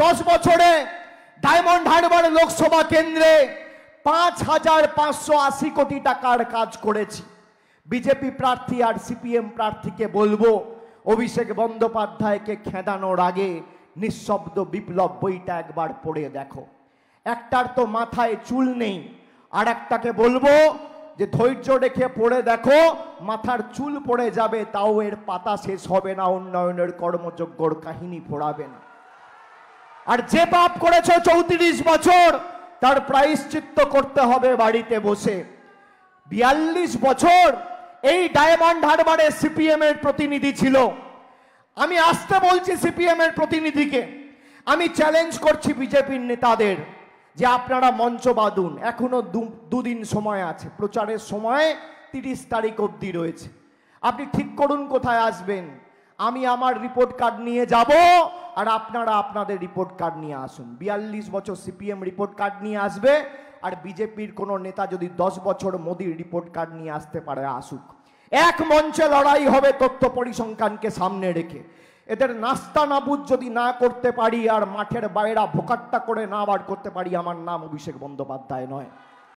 10 বছরে ডায়মন্ড হারবার লোকসভা কেন্দ্রে 5,580 কোটি টাকার কাজ করেছি। বিজেপি প্রার্থী আর সিপিএম প্রার্থীকে বলবো, অভিষেক বন্দ্যোপাধ্যায়কে খেদানোর আগে নিঃশব্দ বিপ্লব বইটা একবার পড়ে দেখো। একটার তো মাথায় চুল নেই, আর একটাকে বলবো যে ধৈর্য রেখে পড়ে দেখো, মাথার চুল পড়ে যাবে, তাও এর পাতা শেষ হবে না, উন্নয়নের কর্মযজ্ঞর কাহিনী পড়াবে না। আর যে পাপ করেছো 34 বছর, তার প্রায়শ্চিত্ত করতে হবে বাড়িতে বসে। 42 বছর এই ডায়মন্ড হারবারে সিপিএম এর প্রতিনিধি ছিল। আমি আসতে বলছি সিপিএম এর প্রতিনিধিকে, আমি চ্যালেঞ্জ করছি বিজেপির নেতাদের যে আপনারা মঞ্চ বাঁধুন, এখনো দুদিন সময় আছে, প্রচারের সময় 30 তারিখ অবধি রয়েছে। আপনি ঠিক করুন কোথায় আসবেন। আমি আমার রিপোর্ট কার্ড নিয়ে যাব, আর আপনারা আপনাদের রিপোর্ট কার্ড নিয়ে আসুন। 42 বছর সিপিএম রিপোর্ট কার্ড নিয়ে আসবে, আর বিজেপির কোনো নেতা যদি 10 বছর মোদির রিপোর্ট কার্ড নিয়ে আসতে পারে আসুক। এক মঞ্চে লড়াই হবে তথ্য পরিসংখ্যানকে সামনে রেখে। এদের নাস্তা নাবুদ যদি না করতে পারি আর মাঠের বাইরা ভোকাট্টা করে না বার করতে পারি, আমার নাম অভিষেক বন্দ্যোপাধ্যায় নয়।